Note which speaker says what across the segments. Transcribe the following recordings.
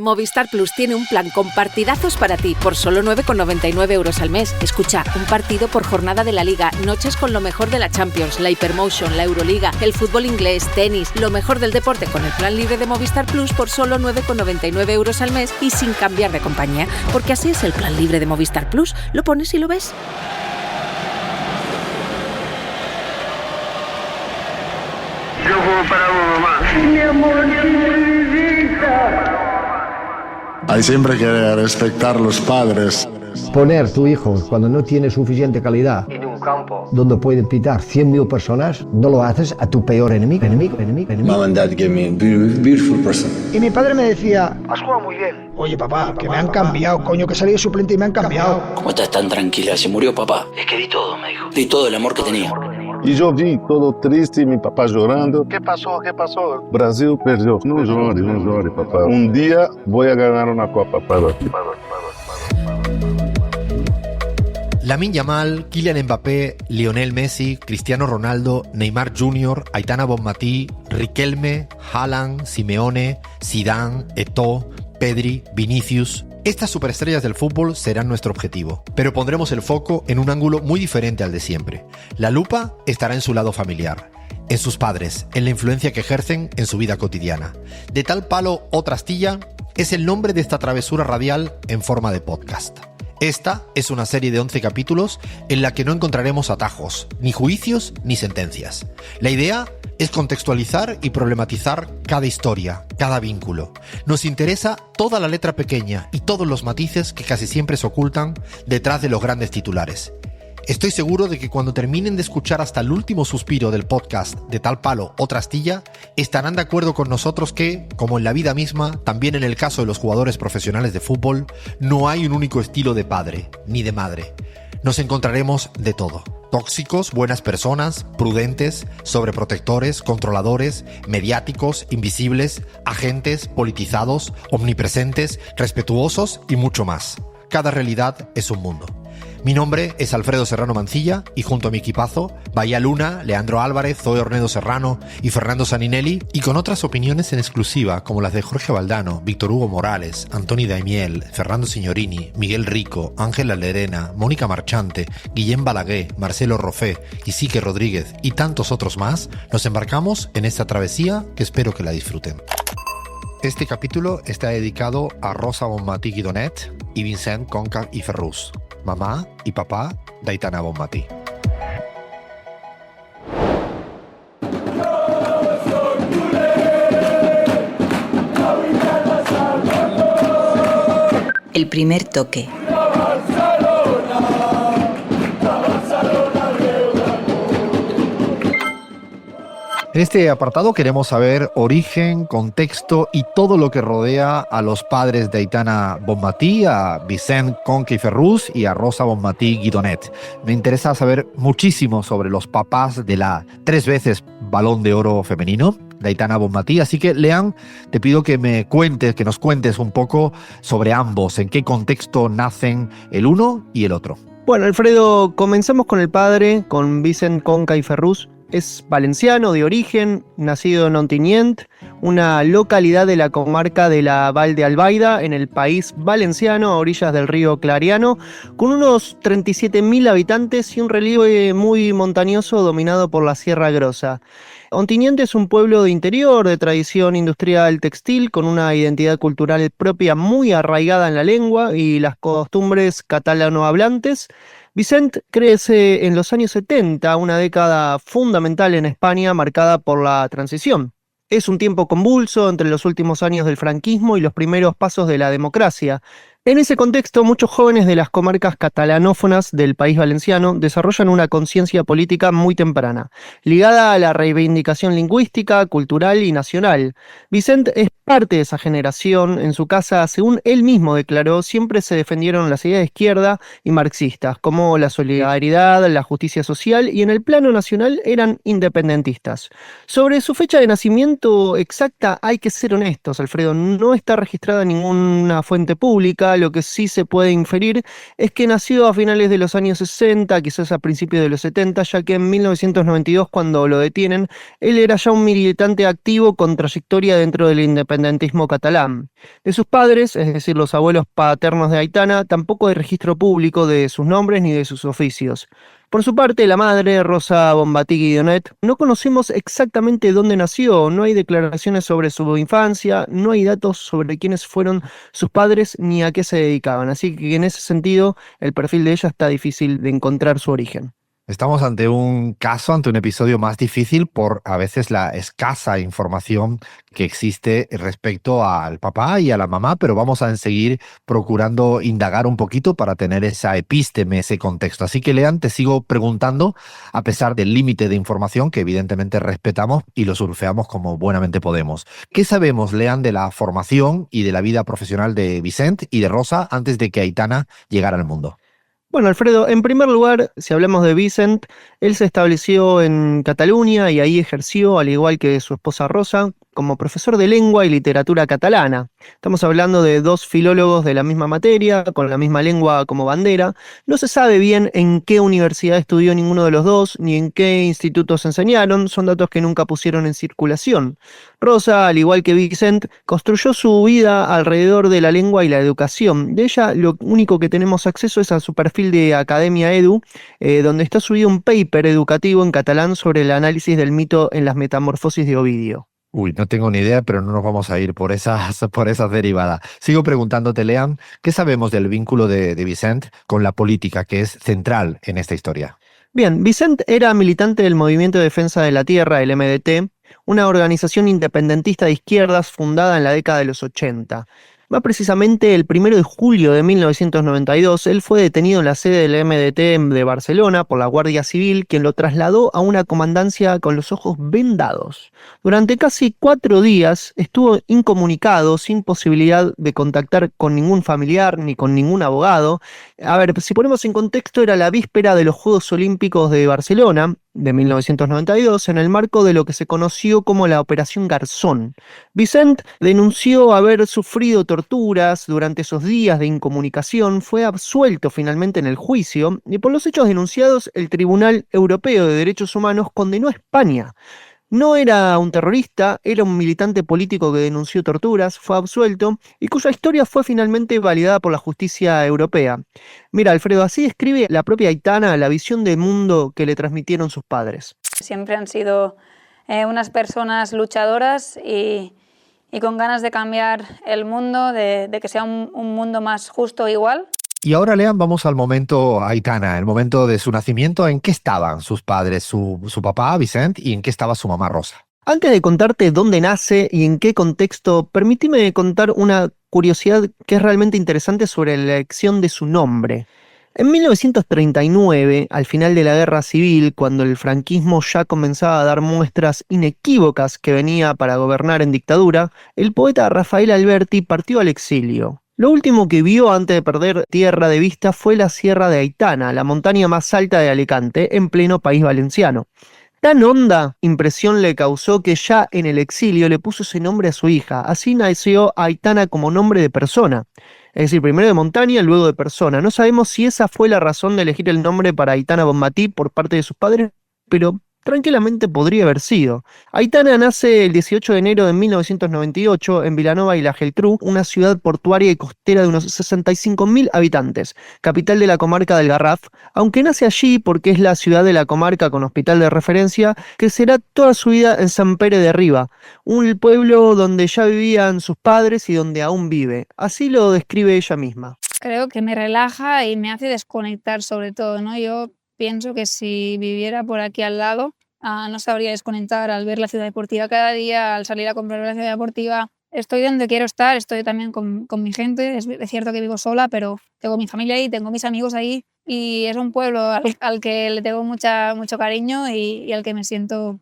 Speaker 1: Movistar Plus tiene un plan con partidazos para ti por solo 9,99 € al mes. Escucha, un partido por jornada de la Liga, noches con lo mejor de la Champions, la Hypermotion, la Euroliga, el fútbol inglés, tenis, lo mejor del deporte con el plan libre de Movistar Plus por solo 9,99 € al mes y sin cambiar de compañía. Porque así es el plan libre de Movistar Plus. Lo pones y lo ves.
Speaker 2: Yo juego para vos, mamá. Mi amor, mi vida.
Speaker 3: Hay siempre que respetar a los padres.
Speaker 4: Poner tu hijo cuando no tiene suficiente calidad
Speaker 2: En un campo.
Speaker 4: donde pueden pitar 100.000 personas, no lo haces a tu peor enemigo.
Speaker 5: Mom and dad gave me a beautiful person.
Speaker 6: Y mi padre me decía,
Speaker 2: Has jugado muy bien.
Speaker 6: oye papá, que me han cambiado, coño, que salí de suplente y me han cambiado.
Speaker 7: ¿Cómo estás tan tranquila? ¿Se murió papá? Es que di todo, me dijo. Di todo el amor que tenía.
Speaker 3: Y yo vi todo triste, mi papá llorando.
Speaker 2: ¿Qué pasó? ¿Qué pasó?
Speaker 3: Brasil perdió. No llore, papá. Un día voy a ganar una copa para ti.
Speaker 8: Lamine Yamal, Kylian Mbappé, Lionel Messi, Cristiano Ronaldo, Neymar Jr., Aitana Bonmatí, Riquelme, Haaland, Simeone, Zidane, Eto'o, Pedri, Vinicius. Estas superestrellas del fútbol serán nuestro objetivo, pero pondremos el foco en un ángulo muy diferente al de siempre. La lupa estará en su lado familiar, en sus padres, en la influencia que ejercen en su vida cotidiana. De Tal Palo, Otra Astilla es el nombre de esta travesura radial en forma de podcast. Esta es una serie de 11 capítulos en la que no encontraremos atajos, ni juicios, ni sentencias. La idea es contextualizar y problematizar cada historia, cada vínculo. Nos interesa toda la letra pequeña y todos los matices que casi siempre se ocultan detrás de los grandes titulares. Estoy seguro de que cuando terminen de escuchar hasta el último suspiro del podcast De Tal Palo, Otra Astilla, estarán de acuerdo con nosotros que, como en la vida misma, también en el caso de los jugadores profesionales de fútbol, no hay un único estilo de padre, ni de madre. Nos encontraremos de todo. Tóxicos, buenas personas, prudentes, sobreprotectores, controladores, mediáticos, invisibles, agentes, politizados, omnipresentes, respetuosos y mucho más. Cada realidad es un mundo. Mi nombre es Alfredo Serrano Mancilla y junto a mi equipazo, Bahía Luna, Leandro Álvarez, Zoe Ornedo Serrano y Fernando Saninelli, y con otras opiniones en exclusiva como las de Jorge Valdano, Víctor Hugo Morales, Antoni Daimiel, Fernando Signorini, Miguel Rico, Ángela Lerena, Mónica Marchante, Guillem Balaguer, Marcelo Roffé, Isique Rodríguez y tantos otros más, nos embarcamos en esta travesía que espero que la disfruten. Este capítulo está dedicado a Rosa Bonmatí Guidonet y Vincent Conca y Ferrus, mamá y papá de Aitana Bonmatí.
Speaker 9: El primer toque.
Speaker 8: En este apartado queremos saber origen, contexto y todo lo que rodea a los padres de Aitana Bonmatí, a Vicent Conca y Ferrus y a Rosa Bonmatí Guidonet. Me interesa saber muchísimo sobre los papás de la 3 veces Balón de Oro femenino, de Aitana Bonmatí, así que Lean, te pido que nos cuentes un poco sobre ambos, en qué contexto nacen el uno y el otro.
Speaker 10: Bueno, Alfredo, comenzamos con el padre, con Vicent Conca y Ferrus. Es valenciano de origen, nacido en Ontinyent, una localidad de la comarca de la Val de Albaida, en el país valenciano, a orillas del río Clariano, con unos 37.000 habitantes y un relieve muy montañoso dominado por la Sierra Grossa. Ontinyent es un pueblo de interior, de tradición industrial textil, con una identidad cultural propia muy arraigada en la lengua y las costumbres catalanohablantes. Vicent crece en los años 70, una década fundamental en España marcada por la transición. Es un tiempo convulso entre los últimos años del franquismo y los primeros pasos de la democracia. En ese contexto, muchos jóvenes de las comarcas catalanófonas del país valenciano desarrollan una conciencia política muy temprana, ligada a la reivindicación lingüística, cultural y nacional. Vicent es parte de esa generación. En su casa, según él mismo declaró, siempre se defendieron las ideas de izquierda y marxistas, como la solidaridad, la justicia social, y en el plano nacional eran independentistas. Sobre su fecha de nacimiento exacta hay que ser honestos, Alfredo, no está registrada en ninguna fuente pública. Lo que sí se puede inferir es que nació a finales de los años 60, quizás a principios de los 70, ya que en 1992, cuando lo detienen, él era ya un militante activo con trayectoria dentro del independentismo independentismo catalán. De sus padres, es decir, los abuelos paternos de Aitana, tampoco hay registro público de sus nombres ni de sus oficios. Por su parte, la madre, Rosa Bonmatí Guidonet, no conocemos exactamente dónde nació, no hay declaraciones sobre su infancia, no hay datos sobre quiénes fueron sus padres ni a qué se dedicaban, así que en ese sentido el perfil de ella está difícil de encontrar su origen.
Speaker 8: Estamos ante un caso, ante un episodio más difícil por a veces la escasa información que existe respecto al papá y a la mamá, pero vamos a seguir procurando indagar un poquito para tener esa epísteme, ese contexto. Así que, Lean, te sigo preguntando, a pesar del límite de información que evidentemente respetamos y lo surfeamos como buenamente podemos. ¿Qué sabemos, Lean, de la formación y de la vida profesional de Vicent y de Rosa antes de que Aitana llegara al mundo?
Speaker 10: Bueno, Alfredo, en primer lugar, si hablamos de Vicent, él se estableció en Cataluña y ahí ejerció, al igual que su esposa Rosa, como profesor de lengua y literatura catalana. Estamos hablando de dos filólogos de la misma materia, con la misma lengua como bandera. No se sabe bien en qué universidad estudió ninguno de los dos, ni en qué institutos enseñaron, son datos que nunca pusieron en circulación. Rosa, al igual que Vicent, construyó su vida alrededor de la lengua y la educación. De ella, lo único que tenemos acceso es a su perfil de Academia Edu, donde está subido un paper educativo en catalán sobre el análisis del mito en las Metamorfosis de Ovidio.
Speaker 8: Uy, no tengo ni idea, pero no nos vamos a ir por esas derivadas. Sigo preguntándote, Lean, ¿qué sabemos del vínculo de Vicent con la política, que es central en esta historia?
Speaker 10: Bien, Vicent era militante del Movimiento de Defensa de la Tierra, el MDT, una organización independentista de izquierdas fundada en la década de los 80. Más precisamente, el 1 de julio de 1992, él fue detenido en la sede del MDT de Barcelona por la Guardia Civil, quien lo trasladó a una comandancia con los ojos vendados. Durante casi 4 días estuvo incomunicado, sin posibilidad de contactar con ningún familiar ni con ningún abogado. A ver, si ponemos en contexto, era la víspera de los Juegos Olímpicos de Barcelona, de 1992, en el marco de lo que se conoció como la Operación Garzón. Vicent denunció haber sufrido torturas durante esos días de incomunicación, fue absuelto finalmente en el juicio, y por los hechos denunciados, el Tribunal Europeo de Derechos Humanos condenó a España. No era un terrorista, era un militante político que denunció torturas, fue absuelto y cuya historia fue finalmente validada por la justicia europea. Mira, Alfredo, así describe la propia Aitana la visión del mundo que le transmitieron sus padres.
Speaker 11: Siempre han sido unas personas luchadoras y con ganas de cambiar el mundo, de que sea un mundo más justo e igual.
Speaker 8: Y ahora, Lean, vamos al momento Aitana, el momento de su nacimiento. ¿En qué estaban sus padres, su papá, Vicent, y en qué estaba su mamá, Rosa?
Speaker 10: Antes de contarte dónde nace y en qué contexto, permíteme contar una curiosidad que es realmente interesante sobre la elección de su nombre. En 1939, al final de la Guerra Civil, cuando el franquismo ya comenzaba a dar muestras inequívocas que venía para gobernar en dictadura, el poeta Rafael Alberti partió al exilio. Lo último que vio antes de perder tierra de vista fue la Sierra de Aitana, la montaña más alta de Alicante, en pleno país valenciano. Tan honda impresión le causó que ya en el exilio le puso ese nombre a su hija. Así nació Aitana como nombre de persona. Es decir, primero de montaña, luego de persona. No sabemos si esa fue la razón de elegir el nombre para Aitana Bonmatí por parte de sus padres, pero tranquilamente podría haber sido. Aitana nace el 18 de enero de 1998 en Vilanova y la Geltrú, una ciudad portuaria y costera de unos 65.000 habitantes, capital de la comarca del Garraf, aunque nace allí porque es la ciudad de la comarca con hospital de referencia, crecerá toda su vida en Sant Pere de Riba, un pueblo donde ya vivían sus padres y donde aún vive. Así lo describe ella misma.
Speaker 11: Creo que me relaja y me hace desconectar sobre todo, ¿no? Yo pienso que si viviera por aquí al lado, no sabría desconectar al ver la ciudad deportiva cada día, al salir a comprar la ciudad deportiva. Estoy donde quiero estar, estoy también con mi gente. Es cierto que vivo sola, pero tengo mi familia ahí, tengo mis amigos ahí y es un pueblo al que le tengo mucho cariño y en el que me siento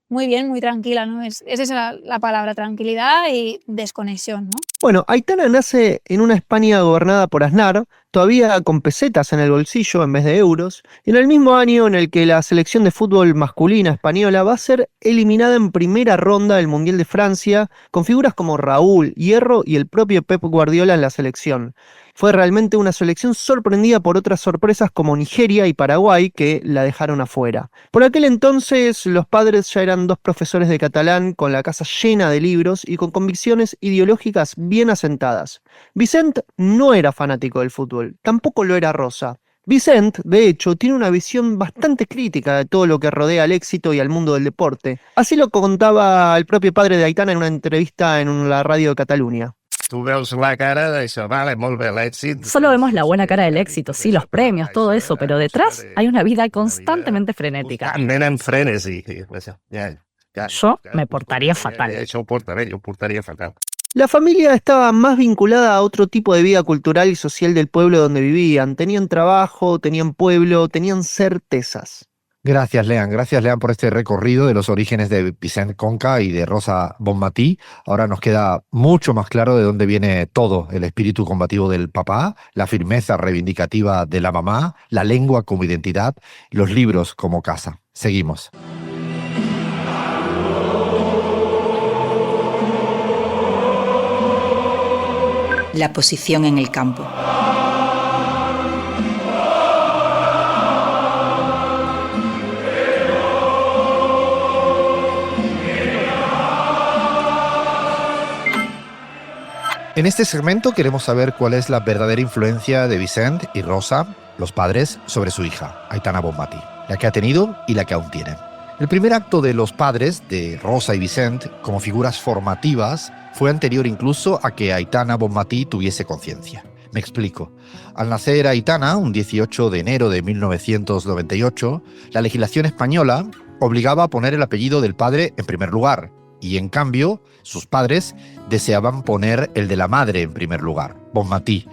Speaker 11: muy bien, muy tranquila, ¿no? Es esa la palabra, tranquilidad y desconexión, ¿no?
Speaker 10: Bueno, Aitana nace en una España gobernada por Aznar, todavía con pesetas en el bolsillo en vez de euros, y en el mismo año en el que la selección de fútbol masculina española va a ser eliminada en primera ronda del Mundial de Francia, con figuras como Raúl, Hierro y el propio Pep Guardiola en la selección. Fue realmente una selección sorprendida por otras sorpresas como Nigeria y Paraguay, que la dejaron afuera. Por aquel entonces, los padres ya eran dos profesores de catalán con la casa llena de libros y con convicciones ideológicas bien asentadas. Vicent no era fanático del fútbol, tampoco lo era Rosa. Vicent, de hecho, tiene una visión bastante crítica de todo lo que rodea al éxito y al mundo del deporte. Así lo contaba el propio padre de Aitana en una entrevista en la radio de Cataluña.
Speaker 12: Tú ves la cara de eso, vale, molt bé l'èxit.
Speaker 13: Solo vemos la buena cara del éxito, sí, los premios, todo eso, pero detrás hay una vida constantemente frenética.
Speaker 12: En frenesí.
Speaker 13: Yo me portaría fatal.
Speaker 12: Yo portaría fatal.
Speaker 10: La familia estaba más vinculada a otro tipo de vida cultural y social del pueblo donde vivían. Tenían trabajo, tenían pueblo, tenían certezas.
Speaker 8: Gracias, Lean, por este recorrido de los orígenes de Vicent Conca y de Rosa Bonmatí. Ahora nos queda mucho más claro de dónde viene todo: el espíritu combativo del papá, la firmeza reivindicativa de la mamá, la lengua como identidad, los libros como casa. Seguimos.
Speaker 9: La posición en el campo.
Speaker 8: En este segmento queremos saber cuál es la verdadera influencia de Vicent y Rosa, los padres, sobre su hija, Aitana Bonmatí, la que ha tenido y la que aún tiene. El primer acto de los padres, de Rosa y Vicent, como figuras formativas, fue anterior incluso a que Aitana Bonmatí tuviese conciencia. Me explico. Al nacer Aitana, un 18 de enero de 1998, la legislación española obligaba a poner el apellido del padre en primer lugar, y en cambio, sus padres deseaban poner el de la madre en primer lugar, Bonmatí.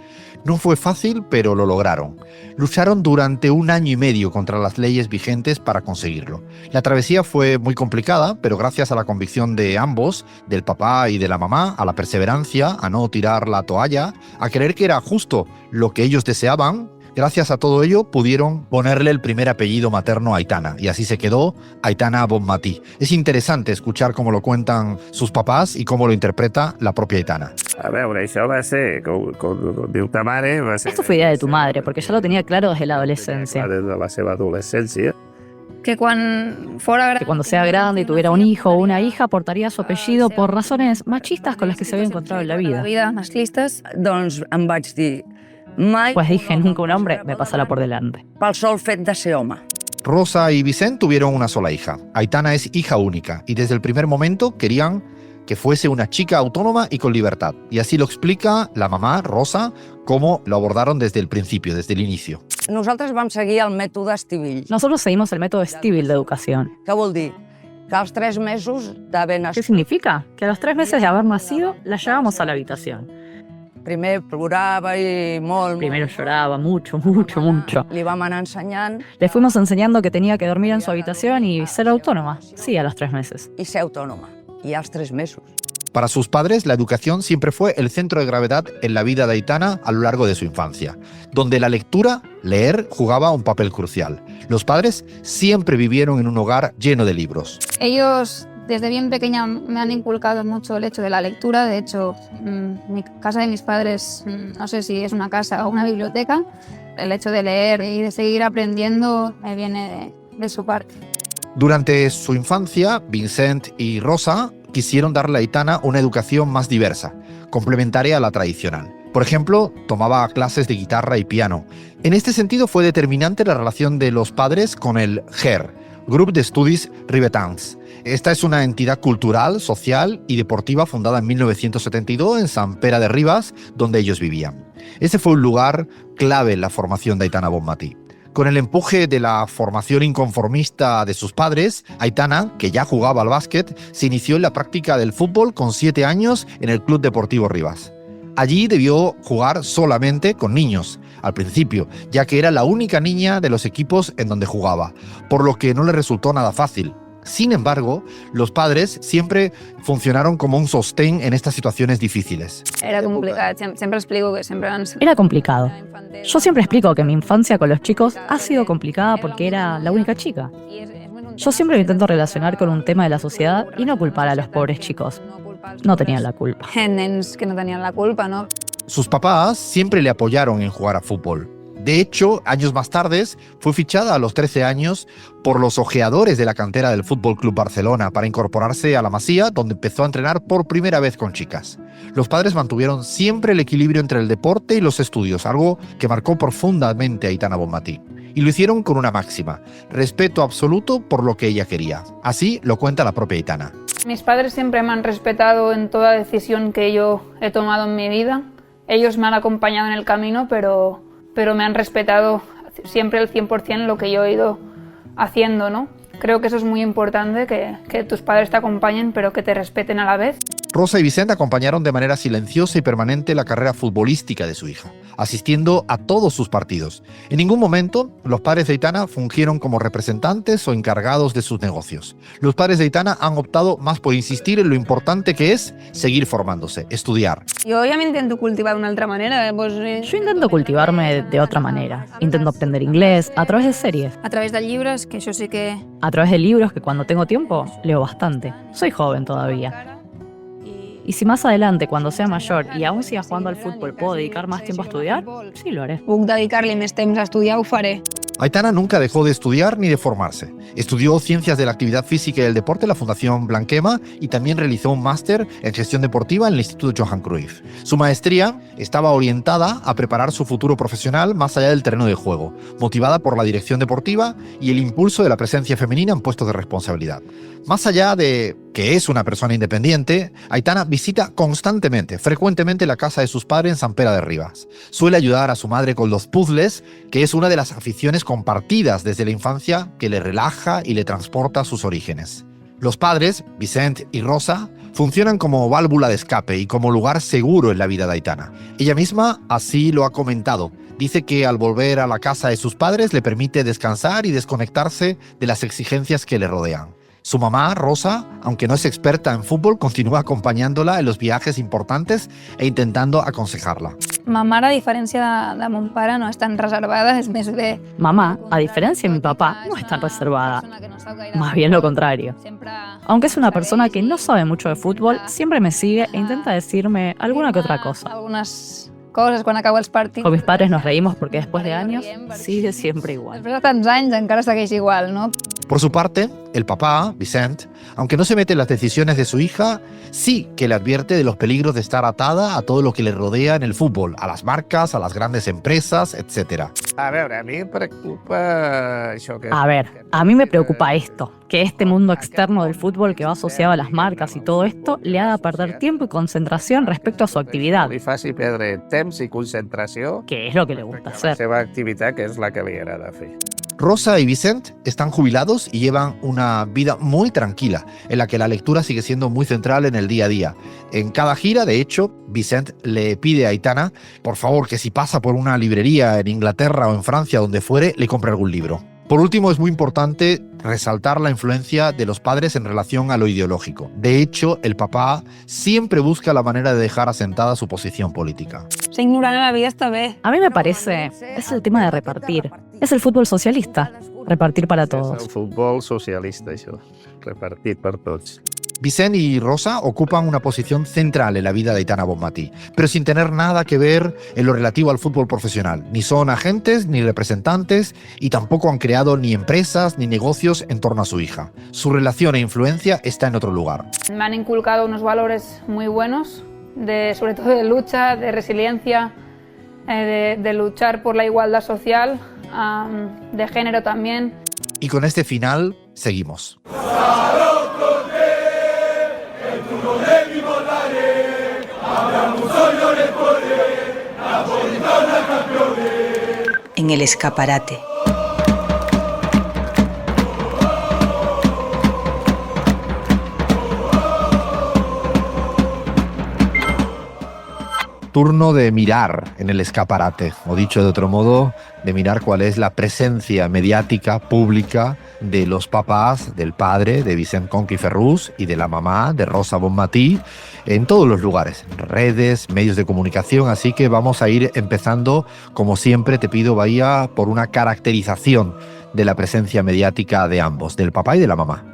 Speaker 8: No fue fácil, pero lo lograron. Lucharon durante 1 año y medio contra las leyes vigentes para conseguirlo. La travesía fue muy complicada, pero gracias a la convicción de ambos, del papá y de la mamá, a la perseverancia, a no tirar la toalla, a creer que era justo lo que ellos deseaban, gracias a todo ello pudieron ponerle el primer apellido materno a Aitana, y así se quedó Aitana Bonmatí. Es interesante escuchar cómo lo cuentan sus papás y cómo lo interpreta la propia Aitana.
Speaker 12: A veure, això va ser, com diu ta mare...
Speaker 13: Esto fue idea de tu madre, porque ya lo tenía claro desde la adolescencia.
Speaker 12: Desde la seva adolescencia.
Speaker 11: Que
Speaker 13: cuando sea grande y tuviera un hijo o una hija, portaría su apellido por razones machistas con las que se había encontrado en la vida.
Speaker 11: Masclistas.
Speaker 14: Doncs em vaig dir...
Speaker 13: Pues dije, nunca un hombre me pasará por delante.
Speaker 14: Pel sol fet de ser home.
Speaker 8: Rosa y Vicent tuvieron una sola hija. Aitana es hija única y desde el primer momento querían que fuese una chica autónoma y con libertad. Y así lo explica la mamá, Rosa, cómo lo abordaron desde el principio, desde el inicio.
Speaker 14: Nosaltres vam seguir el mètode Estivill.
Speaker 13: Nosotros seguimos el método Estivill de educación.
Speaker 14: Què vol dir? Que als 3 mesos d'haver nascut...
Speaker 13: ¿Qué significa? Que a los 3 meses de haber nacido, la llevamos a la habitación.
Speaker 14: Primer plorava i molt.
Speaker 13: Primero lloraba mucho.
Speaker 14: Li vam anar ensenyant.
Speaker 13: Le fuimos enseñando que tenía que dormir en su habitación y ser autónoma. Sí, a los 3 meses.
Speaker 14: I ser autònoma. I als 3 mesos.
Speaker 8: Para sus padres, la educación siempre fue el centro de gravedad en la vida de Aitana a lo largo de su infancia, donde la lectura, leer, jugaba un papel crucial. Los padres siempre vivieron en un hogar lleno de libros.
Speaker 11: Ellos desde bien pequeña me han inculcado mucho el hecho de la lectura. De hecho, mi casa de mis padres, no sé si es una casa o una biblioteca, el hecho de leer y de seguir aprendiendo me viene de su parte.
Speaker 8: Durante su infancia, Vicent y Rosa quisieron darle a Aitana una educación más diversa, complementaria a la tradicional. Por ejemplo, tomaba clases de guitarra y piano. En este sentido fue determinante la relación de los padres con el GER, Grup d'Estudis Ribetans. Esta es una entidad cultural, social y deportiva fundada en 1972 en Sant Pere de Ribes, donde ellos vivían. Ese fue un lugar clave en la formación de Aitana Bonmatí. Con el empuje de la formación inconformista de sus padres, Aitana, que ya jugaba al básquet, se inició en la práctica del fútbol con 7 años en el Club Deportivo Ribes. Allí debió jugar solamente con niños, al principio, ya que era la única niña de los equipos en donde jugaba, por lo que no le resultó nada fácil. Sin embargo, los padres siempre funcionaron como un sostén en estas situaciones difíciles.
Speaker 11: Era complicado, siempre explico que siempre han...
Speaker 13: Era complicado. Yo siempre explico que mi infancia con los chicos ha sido complicada porque era la única chica. Yo siempre me intento relacionar con un tema de la sociedad y no culpar a los pobres chicos. No tenían la culpa.
Speaker 11: Nens que no tenían la culpa, ¿no?
Speaker 8: Sus papás siempre le apoyaron en jugar a fútbol. De hecho, años más tarde, fue fichada a los 13 años por los ojeadores de la cantera del Fútbol Club Barcelona para incorporarse a la Masía, donde empezó a entrenar por primera vez con chicas. Los padres mantuvieron siempre el equilibrio entre el deporte y los estudios, algo que marcó profundamente a Aitana Bonmatí. Y lo hicieron con una máxima: respeto absoluto por lo que ella quería. Así lo cuenta la propia Aitana.
Speaker 11: Mis padres siempre me han respetado en toda decisión que yo he tomado en mi vida. Ellos me han acompañado en el camino, pero me han respetado siempre al 100% lo que yo he ido haciendo, ¿no? Creo que eso es muy importante, que tus padres te acompañen, pero que te respeten a la vez.
Speaker 8: Rosa y Vicente acompañaron de manera silenciosa y permanente la carrera futbolística de su hija, asistiendo a todos sus partidos. En ningún momento los padres de Aitana fungieron como representantes o encargados de sus negocios. Los padres de Aitana han optado más por insistir en lo importante que es seguir formándose, estudiar.
Speaker 11: Yo ya me intento cultivar de una otra manera.
Speaker 13: Yo intento cultivarme de otra manera. Intento aprender inglés a través de series.
Speaker 11: A través de libros, que yo sé que...
Speaker 13: A través de libros que cuando tengo tiempo leo bastante. Soy joven todavía. Y si más adelante, cuando sea mayor y aún siga jugando al fútbol, puedo dedicar más tiempo a estudiar, sí lo haré.
Speaker 11: Puc dedicar-li més temps a estudiar, ho faré.
Speaker 8: Aitana nunca dejó de estudiar ni de formarse. Estudió Ciencias de la Actividad Física y el Deporte en la Fundación Blanquema y también realizó un máster en Gestión Deportiva en el Instituto Johan Cruyff. Su maestría estaba orientada a preparar su futuro profesional más allá del terreno de juego, motivada por la dirección deportiva y el impulso de la presencia femenina en puestos de responsabilidad. Más allá de que es una persona independiente, Aitana visita frecuentemente la casa de sus padres en San Pere de Ribas. Suele ayudar a su madre con los puzzles, que es una de las aficiones compartidas desde la infancia que le relaja y le transporta a sus orígenes. Los padres, Vicente y Rosa, funcionan como válvula de escape y como lugar seguro en la vida de Aitana. Ella misma así lo ha comentado. Dice que al volver a la casa de sus padres le permite descansar y desconectarse de las exigencias que le rodean. Su mamá, Rosa, aunque no es experta en fútbol, continúa acompañándola en los viajes importantes e intentando aconsejarla.
Speaker 11: Ma mare, a diferència de mon pare, no és tan reservada, és més bé...
Speaker 13: Mamá, a diferencia de mi papá, no es tan reservada. Más bien lo contrario. Aunque es una persona que no sabe mucho de fútbol, siempre me sigue e intenta decirme alguna que otra cosa.
Speaker 11: Algunes coses quan acabo els partits.
Speaker 13: Con mis padres nos reímos porque después de años sigue siempre igual.
Speaker 11: Després de tants anys encara segueix igual, no?
Speaker 8: Por su parte, el papá, Vicente, aunque no se mete en las decisiones de su hija, sí que le advierte de los peligros de estar atada a todo lo que le rodea en el fútbol, a las marcas, a las grandes empresas, etc.
Speaker 12: A veure, a mi em preocupa això que...
Speaker 13: A ver, a mí me preocupa esto, que este mundo externo del fútbol que va asociado a las marcas y todo esto le haga perder tiempo y concentración respecto a su actividad.
Speaker 12: Li faci perdre temps i concentració.
Speaker 13: Que es lo que le gusta hacer.
Speaker 12: La seva activitat, que és la que li agrada fer.
Speaker 8: Rosa y Vicente están jubilados y llevan una vida muy tranquila, en la que la lectura sigue siendo muy central en el día a día. En cada gira, de hecho, Vicente le pide a Aitana, por favor, que si pasa por una librería en Inglaterra o en Francia, donde fuere, le compre algún libro. Por último, es muy importante resaltar la influencia de los padres en relación a lo ideológico. De hecho, el papá siempre busca la manera de dejar asentada su posición política.
Speaker 11: Ser ignorant en la vida està bé.
Speaker 13: A mí me parece, es el tema de repartir. Es el fútbol socialista, repartir para todos.
Speaker 12: És el futbol socialista, això, repartit per tots.
Speaker 8: Vicente y Rosa ocupan una posición central en la vida de Aitana Bonmatí, pero sin tener nada que ver en lo relativo al fútbol profesional. Ni son agentes ni representantes y tampoco han creado ni empresas ni negocios en torno a su hija. Su relación e influencia está en otro lugar.
Speaker 11: Me han inculcado unos valores muy buenos, sobre todo de lucha, de resiliencia, de luchar por la igualdad social, de género también.
Speaker 8: Y con este final seguimos.
Speaker 9: En el escaparate.
Speaker 8: Turno de mirar en el escaparate, o dicho de otro modo, de mirar cuál es la presencia mediática, pública, de los papás, del padre de Vicent Conca y Ferrus y de la mamá de Rosa Bonmatí en todos los lugares, redes, medios de comunicación, así que vamos a ir empezando, como siempre te pido, Bahía, por una caracterización de la presencia mediática de ambos, del papá y de la mamá.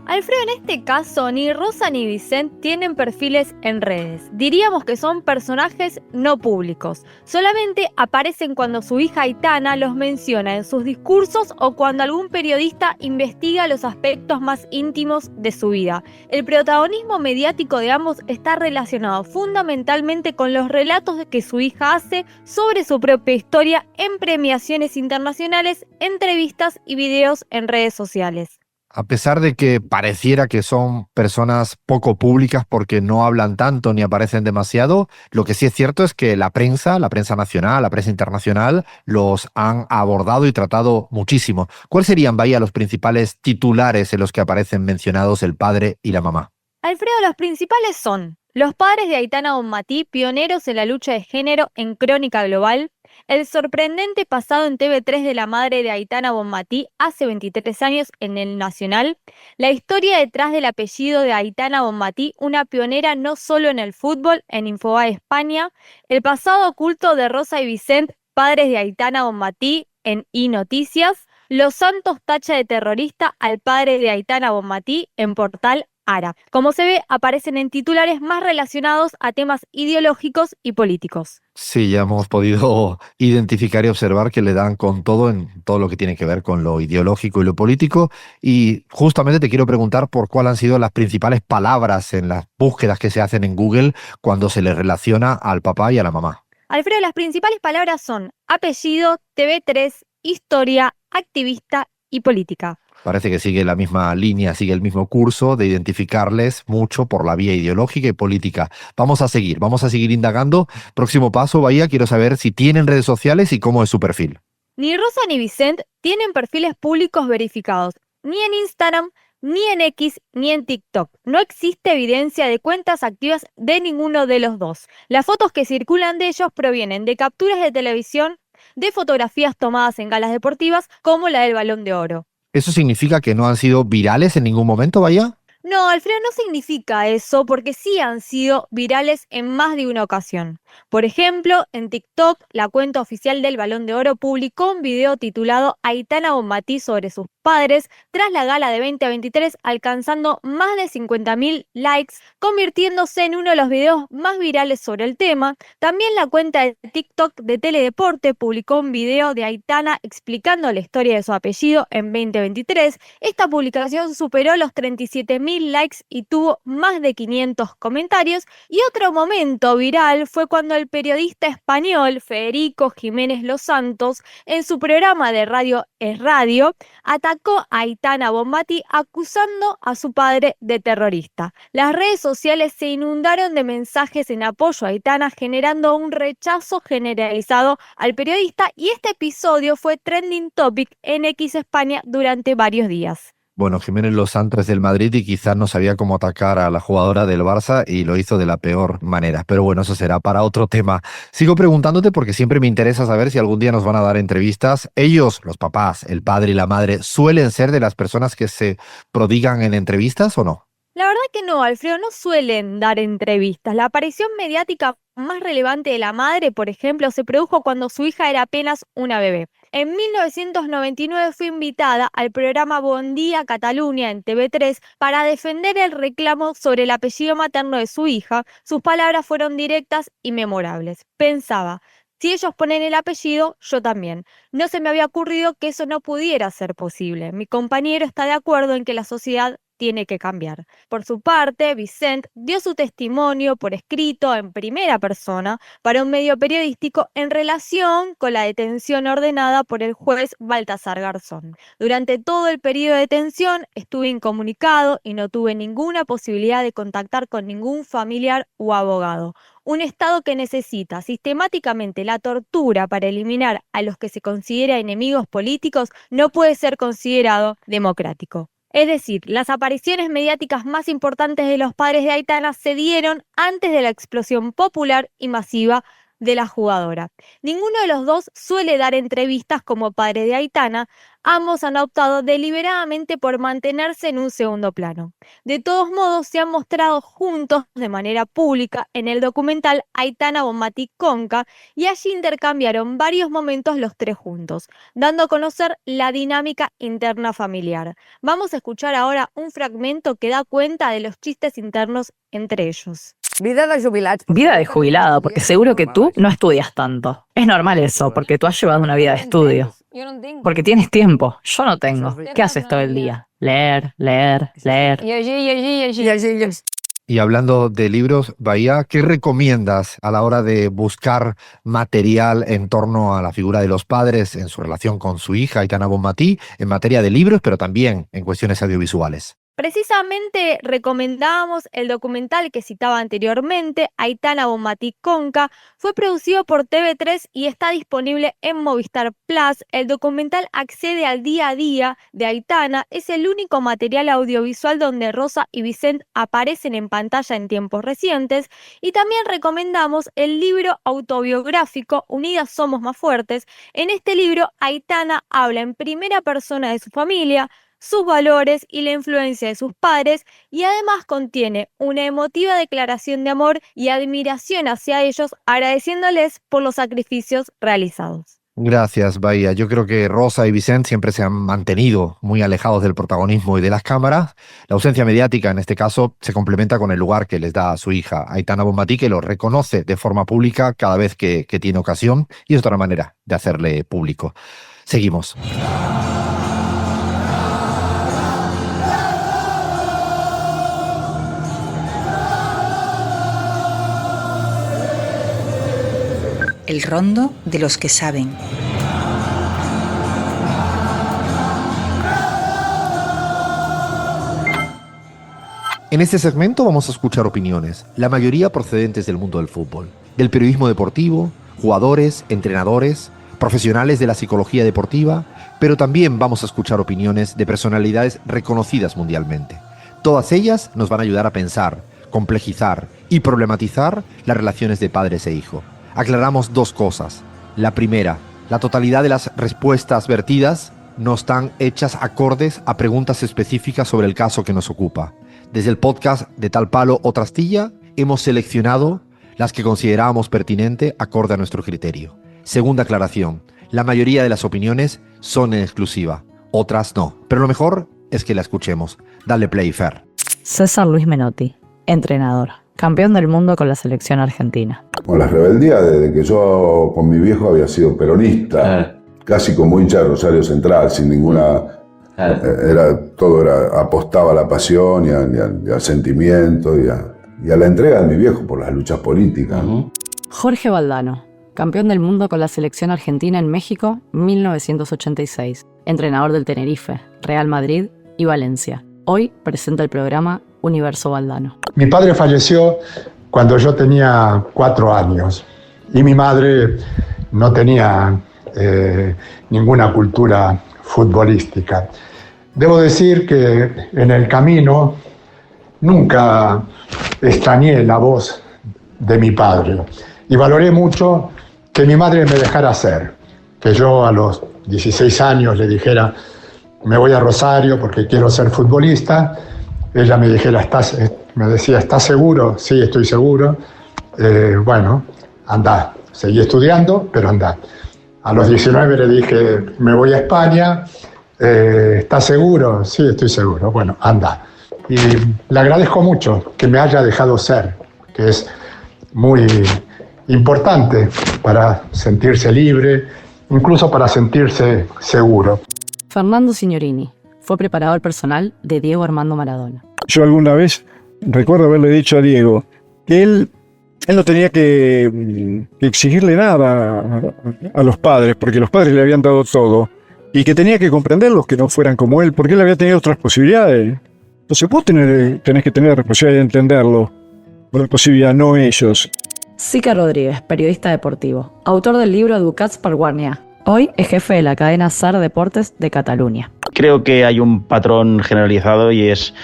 Speaker 15: Alfredo, en este caso, ni Rosa ni Vicent tienen perfiles en redes. Diríamos que son personajes no públicos. Solamente aparecen cuando su hija Aitana los menciona en sus discursos o cuando algún periodista investiga los aspectos más íntimos de su vida. El protagonismo mediático de ambos está relacionado fundamentalmente con los relatos que su hija hace sobre su propia historia en premiaciones internacionales, entrevistas y videos en redes sociales.
Speaker 8: A pesar de que pareciera que son personas poco públicas porque no hablan tanto ni aparecen demasiado, lo que sí es cierto es que la prensa nacional, la prensa internacional, los han abordado y tratado muchísimo. ¿Cuáles serían, Bahía, los principales titulares en los que aparecen mencionados el padre y la mamá?
Speaker 15: Alfredo, los principales son los padres de Aitana Bonmatí, pioneros en la lucha de género en Crónica Global, el sorprendente pasado en TV3 de la madre de Aitana Bonmatí hace 23 años en El Nacional, la historia detrás del apellido de Aitana Bonmatí, una pionera no solo en el fútbol, en Infobae España, el pasado oculto de Rosa y Vicent, padres de Aitana Bonmatí, en iNoticias, Los Santos tacha de terrorista al padre de Aitana Bonmatí en Portal Ara. Como se ve, aparecen en titulares más relacionados a temas ideológicos y políticos.
Speaker 8: Sí, ya hemos podido identificar y observar que le dan con todo en todo lo que tiene que ver con lo ideológico y lo político. Y justamente te quiero preguntar por cuáles han sido las principales palabras en las búsquedas que se hacen en Google cuando se le relaciona al papá y a la mamá.
Speaker 15: Alfredo, las principales palabras son apellido, TV3, historia, activista y política.
Speaker 8: Parece que sigue la misma línea, sigue el mismo curso de identificarles mucho por la vía ideológica y política. Vamos a seguir indagando. Próximo paso, Bahía, quiero saber si tienen redes sociales y cómo es su perfil.
Speaker 15: Ni Rosa ni Vicent tienen perfiles públicos verificados, ni en Instagram, ni en X, ni en TikTok. No existe evidencia de cuentas activas de ninguno de los dos. Las fotos que circulan de ellos provienen de capturas de televisión, de fotografías tomadas en galas deportivas, como la del Balón de Oro.
Speaker 8: ¿Eso significa que no han sido virales en ningún momento, Bahía?
Speaker 15: No, Alfredo, no significa eso, porque sí han sido virales en más de una ocasión. Por ejemplo, en TikTok, la cuenta oficial del Balón de Oro publicó un video titulado Aitana Bonmatí sobre sus padres tras la gala de 2023, alcanzando más de 50.000 likes, convirtiéndose en uno de los videos más virales sobre el tema. También la cuenta de TikTok de Teledeporte publicó un video de Aitana explicando la historia de su apellido en 2023. Esta publicación superó los 37.000 likes y tuvo más de 500 comentarios. Y otro momento viral fue cuando el periodista español Federico Jiménez Los Santos, en su programa de radio Es Radio, atacó a Aitana Bonmatí acusando a su padre de terrorista. Las redes sociales se inundaron de mensajes en apoyo a Aitana, generando un rechazo generalizado al periodista, y este episodio fue trending topic en X España durante varios días.
Speaker 8: Bueno, Jiménez Los Santos es del Madrid y quizás no sabía cómo atacar a la jugadora del Barça y lo hizo de la peor manera. Pero bueno, eso será para otro tema. Sigo preguntándote porque siempre me interesa saber si algún día nos van a dar entrevistas. Ellos, los papás, el padre y la madre, ¿suelen ser de las personas que se prodigan en entrevistas o no?
Speaker 15: La verdad que no, Alfredo, no suelen dar entrevistas. La aparición mediática más relevante de la madre, por ejemplo, se produjo cuando su hija era apenas una bebé. En 1999 fue invitada al programa Bon Dia Catalunya en TV3 para defender el reclamo sobre el apellido materno de su hija. Sus palabras fueron directas y memorables. Pensaba: si ellos ponen el apellido, yo también. No se me había ocurrido que eso no pudiera ser posible. Mi compañero está de acuerdo en que la sociedad tiene que cambiar. Por su parte, Vicent dio su testimonio por escrito en primera persona para un medio periodístico en relación con la detención ordenada por el juez Baltasar Garzón. Durante todo el periodo de detención estuve incomunicado y no tuve ninguna posibilidad de contactar con ningún familiar o abogado. Un Estado que necesita sistemáticamente la tortura para eliminar a los que se considera enemigos políticos no puede ser considerado democrático. Es decir, las apariciones mediáticas más importantes de los padres de Aitana se dieron antes de la explosión popular y masiva de la jugadora. Ninguno de los dos suele dar entrevistas como padre de Aitana. Ambos han optado deliberadamente por mantenerse en un segundo plano. De todos modos, se han mostrado juntos de manera pública en el documental Aitana Bonmatí Conca y allí intercambiaron varios momentos los tres juntos, dando a conocer la dinámica interna familiar. Vamos a escuchar ahora un fragmento que da cuenta de los chistes internos entre ellos.
Speaker 14: Vida de jubilats.
Speaker 13: Vida de jubilado, porque seguro que tú no estudias tanto. Es normal eso, porque tú has llevado una vida de estudio. Porque tienes tiempo, yo no tengo. ¿Qué haces todo el día? Leer, leer, leer.
Speaker 8: Y hablando de libros, Bahía, ¿qué recomiendas a la hora de buscar material en torno a la figura de los padres en su relación con su hija, Aitana Bonmatí, en materia de libros, pero también en cuestiones audiovisuales?
Speaker 15: Precisamente recomendábamos el documental que citaba anteriormente, Aitana Bonmatí Conca. Fue producido por TV3 y está disponible en Movistar Plus. El documental accede al día a día de Aitana. Es el único material audiovisual donde Rosa y Vicent aparecen en pantalla en tiempos recientes. Y también recomendamos el libro autobiográfico Unidas Somos Más Fuertes. En este libro, Aitana habla en primera persona de su familia, sus valores y la influencia de sus padres, y además contiene una emotiva declaración de amor y admiración hacia ellos, agradeciéndoles por los sacrificios realizados.
Speaker 8: Gracias, Bahía. Yo creo que Rosa y Vicent siempre se han mantenido muy alejados del protagonismo y de las cámaras. La ausencia mediática, en este caso, se complementa con el lugar que les da a su hija, Aitana Bonmatí, que lo reconoce de forma pública cada vez que tiene ocasión, y es otra manera de hacerle público. Seguimos.
Speaker 9: El rondo de los que saben.
Speaker 8: En este segmento vamos a escuchar opiniones, la mayoría procedentes del mundo del fútbol, del periodismo deportivo, jugadores, entrenadores, profesionales de la psicología deportiva, pero también vamos a escuchar opiniones de personalidades reconocidas mundialmente. Todas ellas nos van a ayudar a pensar, complejizar y problematizar las relaciones de padres e hijos. Aclaramos dos cosas. La primera, la totalidad de las respuestas vertidas no están hechas acordes a preguntas específicas sobre el caso que nos ocupa. Desde el podcast de Tal Palo o Trastilla hemos seleccionado las que considerábamos pertinente acorde a nuestro criterio. Segunda aclaración, la mayoría de las opiniones son en exclusiva, otras no, pero lo mejor es que la escuchemos. Dale play, Fer.
Speaker 13: César Luis Menotti, entrenador, campeón del mundo con la selección argentina.
Speaker 16: Con la rebeldía desde que yo con mi viejo había sido peronista, casi como hincha de Rosario Central, sin ninguna... apostaba a la pasión y al sentimiento y a la entrega de mi viejo por las luchas políticas.
Speaker 13: Jorge Valdano, campeón del mundo con la selección argentina en México 1986, entrenador del Tenerife, Real Madrid y Valencia. Hoy presenta el programa Universo Valdano.
Speaker 6: Mi padre falleció cuando yo tenía 4 años y mi madre no tenía ninguna cultura futbolística. Debo decir que en el camino nunca extrañé la voz de mi padre y valoré mucho que mi madre me dejara hacer, que yo a los 16 años le dijera me voy a Rosario porque quiero ser futbolista. Ella me decía, ¿estás seguro? Sí, estoy seguro. Bueno, anda, seguí estudiando, pero anda. A los 19 le dije, me voy a España. ¿Estás seguro? Sí, estoy seguro. Bueno, anda. Y le agradezco mucho que me haya dejado ser, que es muy importante para sentirse libre, incluso para sentirse seguro.
Speaker 13: Fernando Signorini fue preparador personal de Diego Armando Maradona.
Speaker 17: Yo alguna vez recuerdo haberle dicho a Diego que él no tenía que exigirle nada a los padres, porque los padres le habían dado todo, y que tenía que comprenderlos que no fueran como él, porque él había tenido otras posibilidades. Entonces vos tenés que tener la posibilidad de entenderlo, o la posibilidad, no ellos.
Speaker 13: Sica Rodríguez, periodista deportivo, autor del libro Educats per Guarnià. Hoy es jefe de la cadena SAR Deportes de Cataluña.
Speaker 18: Creo que hay un patrón generalizado y es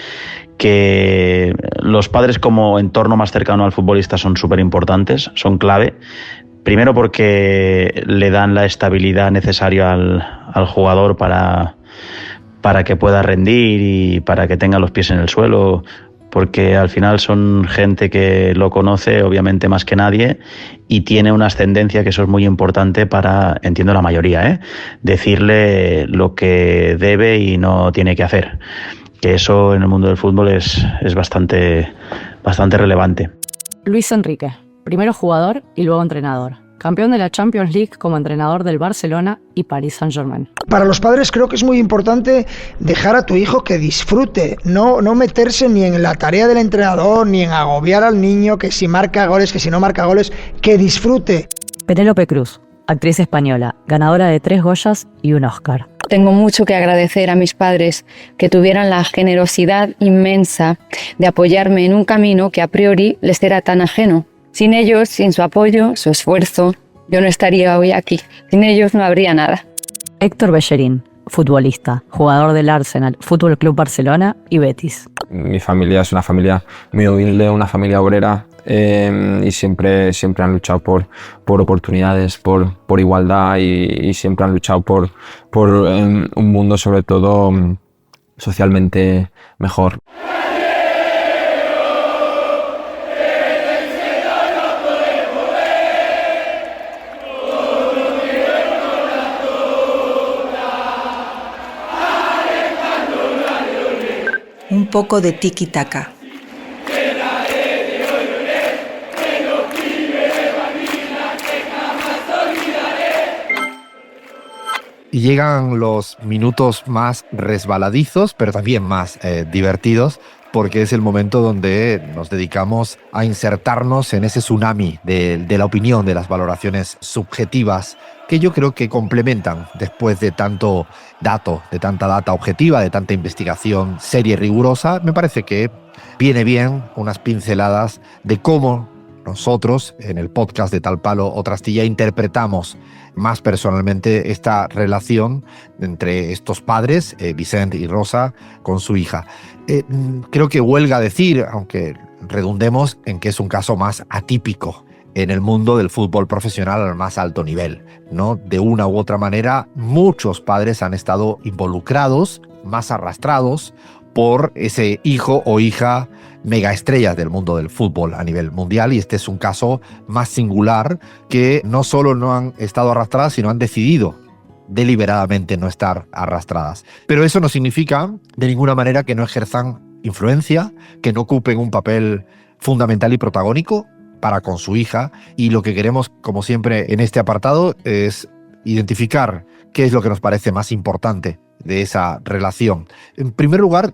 Speaker 18: que los padres como entorno más cercano al futbolista son súper importantes, son clave, Primero porque le dan la estabilidad necesaria al jugador para que pueda rendir y para que tenga los pies en el suelo, porque al final son gente que lo conoce obviamente más que nadie y tiene una ascendencia, que eso es muy importante para, entiendo la mayoría, decirle lo que debe y no tiene que hacer, que eso en el mundo del fútbol es bastante relevante.
Speaker 13: Luis Enrique, primero jugador y luego entrenador. Campeón de la Champions League como entrenador del Barcelona y Paris Saint-Germain.
Speaker 19: Para los padres creo que es muy importante dejar a tu hijo que disfrute, no meterse ni en la tarea del entrenador, ni en agobiar al niño, que si marca goles, que si no marca goles, que disfrute.
Speaker 13: Penélope Cruz, actriz española, ganadora de 3 Goyas y un Oscar.
Speaker 20: Tengo mucho que agradecer a mis padres, que tuvieran la generosidad inmensa de apoyarme en un camino que a priori les era tan ajeno. Sin ellos, sin su apoyo, su esfuerzo, yo no estaría hoy aquí. Sin ellos no habría nada.
Speaker 13: Héctor Bellerín, futbolista, jugador del Arsenal, Fútbol Club Barcelona y Betis.
Speaker 21: Mi familia es una familia muy humilde, una familia obrera, y siempre han luchado por oportunidades, por igualdad y siempre han luchado por un mundo sobre todo socialmente mejor.
Speaker 9: Un poco de tiki-taka.
Speaker 8: Y llegan los minutos más resbaladizos, pero también más divertidos, porque es el momento donde nos dedicamos a insertarnos en ese tsunami de la opinión, de las valoraciones subjetivas, que yo creo que complementan, después de tanto dato, de tanta data objetiva, de tanta investigación seria y rigurosa. Me parece que viene bien unas pinceladas de cómo nosotros, en el podcast de Tal Palo Otra Astilla, interpretamos más personalmente esta relación entre estos padres, Vicente y Rosa, con su hija. Creo que huelga decir, aunque redundemos en que es un caso más atípico en el mundo del fútbol profesional al más alto nivel, ¿no? De una u otra manera, muchos padres han estado involucrados, más arrastrados por ese hijo o hija megaestrellas del mundo del fútbol a nivel mundial, y este es un caso más singular, que no solo no han estado arrastradas, sino han decidido deliberadamente no estar arrastradas. Pero eso no significa de ninguna manera que no ejerzan influencia, que no ocupen un papel fundamental y protagónico para con su hija, y lo que queremos, como siempre en este apartado, es identificar qué es lo que nos parece más importante de esa relación. En primer lugar,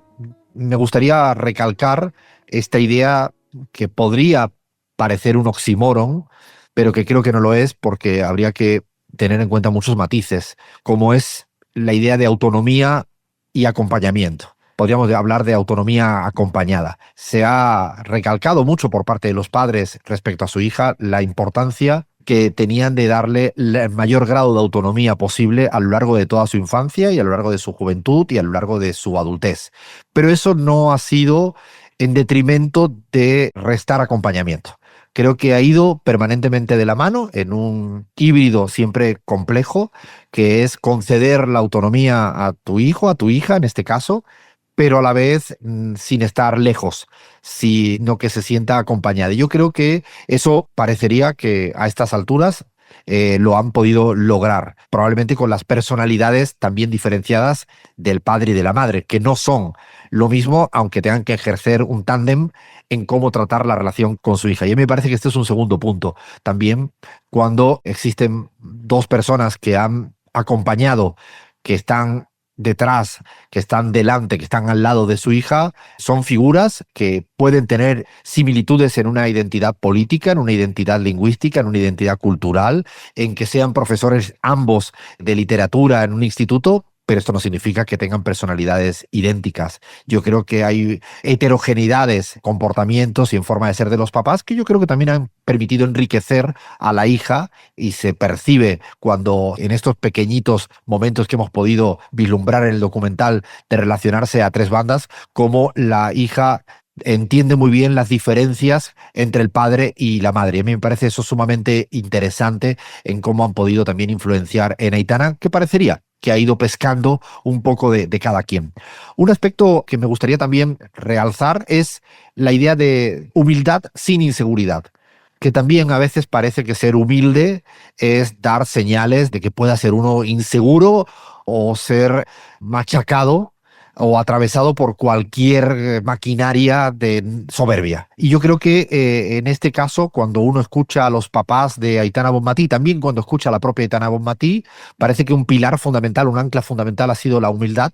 Speaker 8: me gustaría recalcar esta idea que podría parecer un oxímoron, pero que creo que no lo es, porque habría que tener en cuenta muchos matices, como es la idea de autonomía y acompañamiento. Podríamos hablar de autonomía acompañada. Se ha recalcado mucho por parte de los padres respecto a su hija la importancia que tenían de darle el mayor grado de autonomía posible a lo largo de toda su infancia y a lo largo de su juventud y a lo largo de su adultez. Pero eso no ha sido en detrimento de restar acompañamiento. Creo que ha ido permanentemente de la mano en un híbrido siempre complejo, que es conceder la autonomía a tu hijo, a tu hija en este caso, pero a la vez sin estar lejos, sino que se sienta acompañada. Y yo creo que eso parecería que a estas alturas lo han podido lograr, probablemente con las personalidades también diferenciadas del padre y de la madre, que no son lo mismo, aunque tengan que ejercer un tándem en cómo tratar la relación con su hija. Y a mí me parece que este es un segundo punto. También cuando existen dos personas que han acompañado, que están detrás, que están delante, que están al lado de su hija, son figuras que pueden tener similitudes en una identidad política, en una identidad lingüística, en una identidad cultural, en que sean profesores ambos de literatura en un instituto, pero esto no significa que tengan personalidades idénticas. Yo creo que hay heterogeneidades, comportamientos y en forma de ser de los papás que yo creo que también han permitido enriquecer a la hija, y se percibe cuando en estos pequeñitos momentos que hemos podido vislumbrar en el documental de relacionarse a tres bandas, como la hija entiende muy bien las diferencias entre el padre y la madre. A mí me parece eso sumamente interesante en cómo han podido también influenciar en Aitana, que parecería que ha ido pescando un poco de cada quien. Un aspecto que me gustaría también realzar es la idea de humildad sin inseguridad, que también a veces parece que ser humilde es dar señales de que pueda ser uno inseguro o ser machacado o atravesado por cualquier maquinaria de soberbia. Y yo creo que en este caso, cuando uno escucha a los papás de Aitana Bonmatí, también cuando escucha a la propia Aitana Bonmatí, parece que un pilar fundamental, un ancla fundamental ha sido la humildad,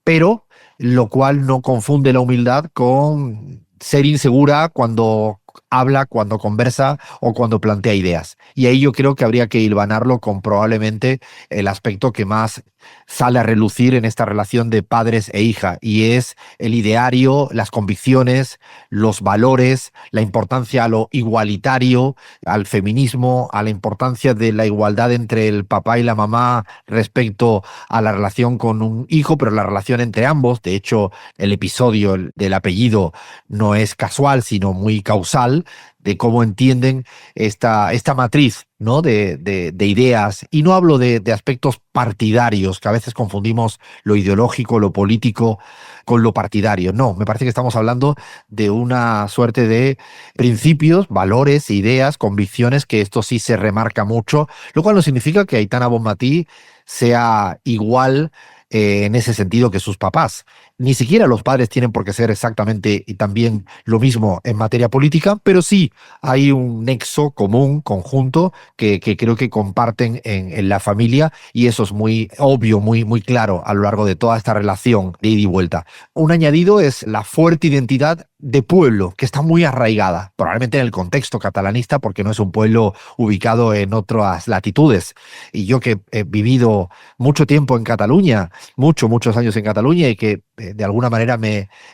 Speaker 8: pero lo cual no confunde la humildad con ser insegura cuando habla, cuando conversa o cuando plantea ideas. Y ahí yo creo que habría que hilvanarlo con probablemente el aspecto que más sale a relucir en esta relación de padres e hija, y es el ideario, las convicciones, los valores, la importancia a lo igualitario, al feminismo, a la importancia de la igualdad entre el papá y la mamá respecto a la relación con un hijo, pero la relación entre ambos. De hecho, el episodio del apellido no es casual, sino muy causal, de cómo entienden esta matriz, ¿no? de ideas. Y no hablo de aspectos partidarios, que a veces confundimos lo ideológico, lo político con lo partidario. No, me parece que estamos hablando de una suerte de principios, valores, ideas, convicciones, que esto sí se remarca mucho, lo cual no significa que Aitana Bonmatí sea igual en ese sentido que sus papás. Ni siquiera los padres tienen por qué ser exactamente y también lo mismo en materia política, pero sí hay un nexo común, conjunto, que creo que comparten en la familia, y eso es muy obvio, muy claro a lo largo de toda esta relación de ida y vuelta. Un añadido es la fuerte identidad de pueblo, que está muy arraigada, probablemente en el contexto catalanista, porque no es un pueblo ubicado en otras latitudes. Y yo que he vivido mucho tiempo en Cataluña, muchos años en Cataluña, y que de alguna manera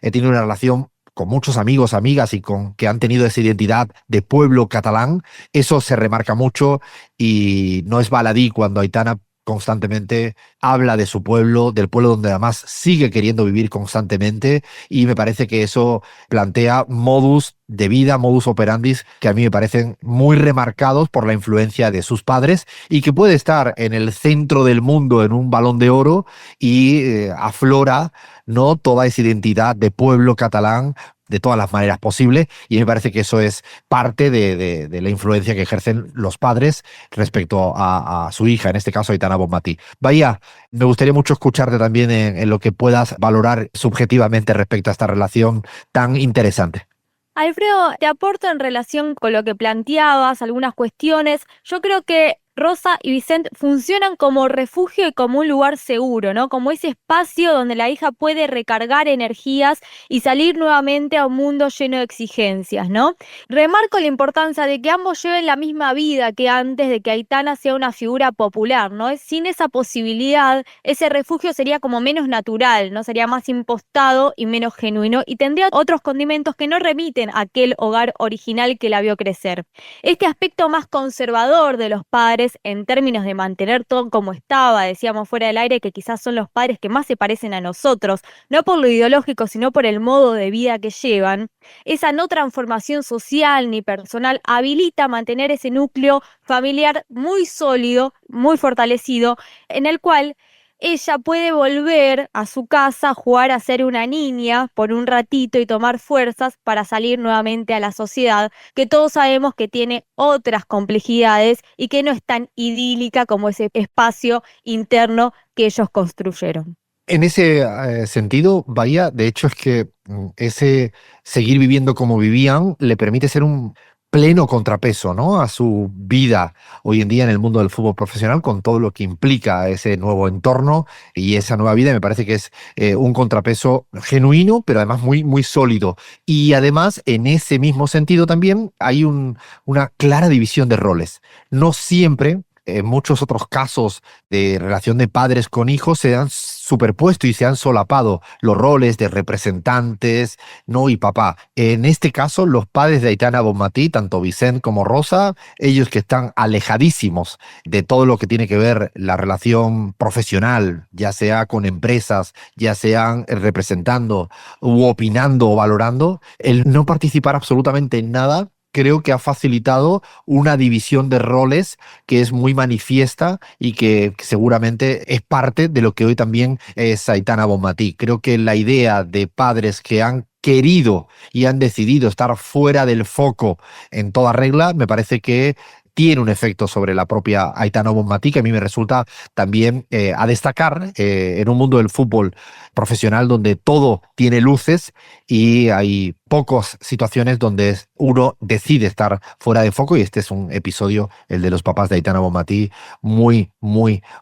Speaker 8: he tenido una relación con muchos amigos, amigas, y con que han tenido esa identidad de pueblo catalán, eso se remarca mucho, y no es baladí cuando Aitana constantemente habla de su pueblo, del pueblo donde además sigue queriendo vivir constantemente, y me parece que eso plantea modus de vida, modus operandis, que a mí me parecen muy remarcados por la influencia de sus padres, y que puede estar en el centro del mundo en un Balón de Oro y aflora, ¿no?, toda esa identidad de pueblo catalán de todas las maneras posibles, y me parece que eso es parte de la influencia que ejercen los padres respecto a su hija, en este caso Aitana Bonmatí. Bahía, me gustaría mucho escucharte también en lo que puedas valorar subjetivamente respecto a esta relación tan interesante.
Speaker 15: Alfredo, te aporto en relación con lo que planteabas, algunas cuestiones. Yo creo que Rosa y Vicent funcionan como refugio y como un lugar seguro, ¿no? Como ese espacio donde la hija puede recargar energías y salir nuevamente a un mundo lleno de exigencias, ¿no? Remarco la importancia de que ambos lleven la misma vida que antes de que Aitana sea una figura popular, ¿no? Sin esa posibilidad, ese refugio sería como menos natural, ¿no? Sería más impostado y menos genuino, y tendría otros condimentos que no remiten a aquel hogar original que la vio crecer. Este aspecto más conservador de los padres, en términos de mantener todo como estaba, decíamos fuera del aire que quizás son los padres que más se parecen a nosotros, no por lo ideológico, sino por el modo de vida que llevan, esa no transformación social ni personal habilita mantener ese núcleo familiar muy sólido, muy fortalecido, en el cual ella puede volver a su casa, jugar a ser una niña por un ratito y tomar fuerzas para salir nuevamente a la sociedad, que todos sabemos que tiene otras complejidades y que no es tan idílica como ese espacio interno que ellos construyeron.
Speaker 8: En ese sentido, Bahía, de hecho es que ese seguir viviendo como vivían le permite ser un pleno contrapeso, ¿no?, a su vida hoy en día en el mundo del fútbol profesional, con todo lo que implica ese nuevo entorno y esa nueva vida. Me parece que es un contrapeso genuino, pero además muy sólido. Y además, en ese mismo sentido también hay una clara división de roles. No siempre en muchos otros casos de relación de padres con hijos se han superpuesto y se han solapado los roles de representantes, ¿no? Y papá. En este caso, los padres de Aitana Bonmatí, tanto Vicent como Rosa, ellos que están alejadísimos de todo lo que tiene que ver la relación profesional, ya sea con empresas, ya sean representando u opinando o valorando, el no participar absolutamente en nada creo que ha facilitado una división de roles que es muy manifiesta y que seguramente es parte de lo que hoy también es Aitana Bonmatí. Creo que la idea de padres que han querido y han decidido estar fuera del foco en toda regla, me parece que tiene un efecto sobre la propia Aitana Bonmatí, que a mí me resulta también a destacar en un mundo del fútbol profesional donde todo tiene luces y hay pocas situaciones donde uno decide estar fuera de foco, y este es un episodio, el de los papás de Aitana Bonmatí, muy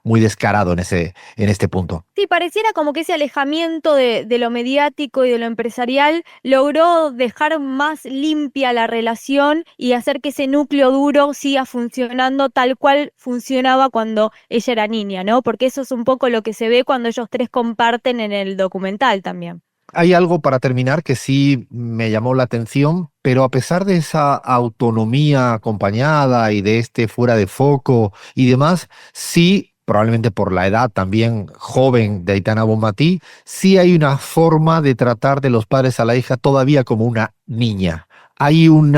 Speaker 8: descarado en este punto.
Speaker 15: Sí, pareciera como que ese alejamiento de lo mediático y de lo empresarial logró dejar más limpia la relación y hacer que ese núcleo duro siga funcionando tal cual funcionaba cuando ella era niña, ¿no? Porque eso es un poco lo que se ve cuando ellos tres comparten en el documental también.
Speaker 8: Hay algo para terminar que sí me llamó la atención, pero a pesar de esa autonomía acompañada y de este fuera de foco y demás, sí, probablemente por la edad también joven de Aitana Bonmatí, sí hay una forma de tratar de los padres a la hija todavía como una niña. Hay un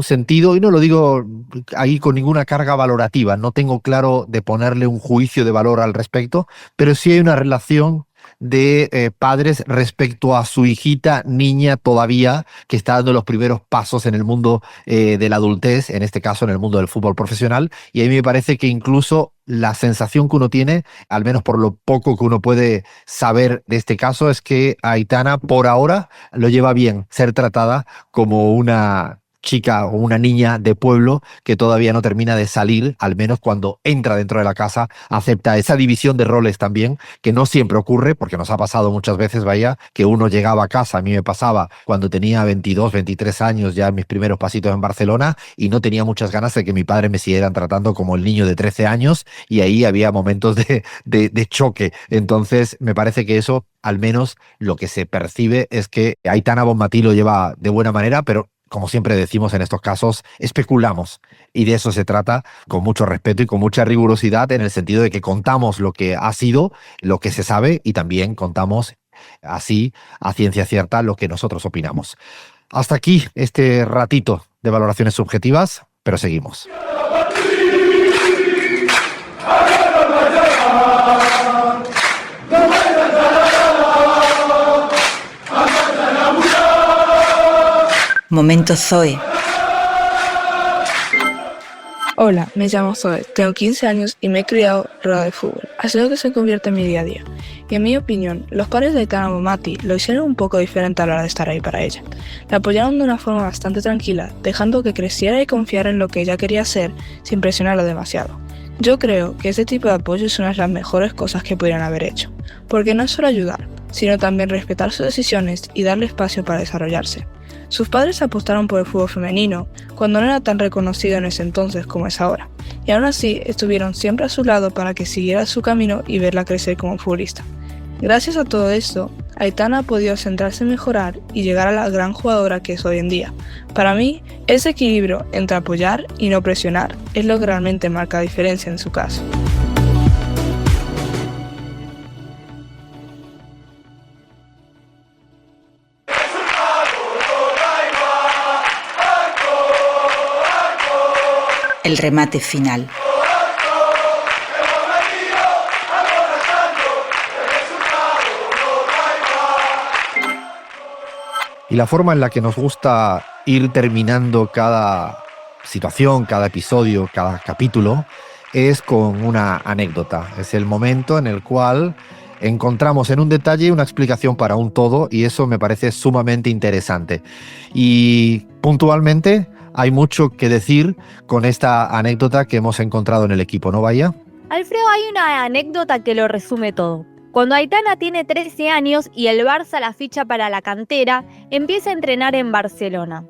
Speaker 8: sentido, y no lo digo ahí con ninguna carga valorativa, no tengo claro de ponerle un juicio de valor al respecto, pero sí hay una relación de padres respecto a su hijita niña todavía que está dando los primeros pasos en el mundo de la adultez, en este caso en el mundo del fútbol profesional, y a mí me parece que incluso la sensación que uno tiene, al menos por lo poco que uno puede saber de este caso, es que Aitana por ahora lo lleva bien ser tratada como una chica o una niña de pueblo que todavía no termina de salir, al menos cuando entra dentro de la casa, acepta esa división de roles también, que no siempre ocurre, porque nos ha pasado muchas veces, vaya, que uno llegaba a casa, a mí me pasaba cuando tenía 22, 23 años, ya en mis primeros pasitos en Barcelona, y no tenía muchas ganas de que mi padre me siguieran tratando como el niño de 13 años, y ahí había momentos de choque. Entonces, me parece que eso, al menos lo que se percibe, es que Aitana Bonmatí lo lleva de buena manera, pero como siempre decimos en estos casos, especulamos, y de eso se trata, con mucho respeto y con mucha rigurosidad, en el sentido de que contamos lo que ha sido, lo que se sabe, y también contamos así, a ciencia cierta, lo que nosotros opinamos. Hasta aquí este ratito de valoraciones subjetivas, pero seguimos.
Speaker 9: Momento Zoe.
Speaker 1: Hola, me llamo Zoe, tengo 15 años y me he criado rodeado de fútbol, haciendo que se convierta en mi día a día. Y en mi opinión, los padres de Aitana Bonmatí lo hicieron un poco diferente a la hora de estar ahí para ella. La apoyaron de una forma bastante tranquila, dejando que creciera y confiara en lo que ella quería hacer sin presionarla demasiado. Yo creo que este tipo de apoyo es una de las mejores cosas que pudieran haber hecho, porque no es solo ayudar, sino también respetar sus decisiones y darle espacio para desarrollarse. Sus padres apostaron por el fútbol femenino cuando no era tan reconocido en ese entonces como es ahora, y aún así estuvieron siempre a su lado para que siguiera su camino y verla crecer como futbolista. Gracias a todo esto, Aitana ha podido centrarse en mejorar y llegar a la gran jugadora que es hoy en día. Para mí, ese equilibrio entre apoyar y no presionar es lo que realmente marca diferencia en su caso.
Speaker 9: El remate final.
Speaker 8: Y la forma en la que nos gusta ir terminando cada situación, cada episodio, cada capítulo, es con una anécdota. Es el momento en el cual encontramos en un detalle una explicación para un todo, y eso me parece sumamente interesante. Y puntualmente hay mucho que decir con esta anécdota que hemos encontrado en el equipo, ¿no, Bahía?
Speaker 15: Alfredo, hay una anécdota que lo resume todo. Cuando Aitana tiene 13 años y el Barça la ficha para la cantera, empieza a entrenar en Barcelona.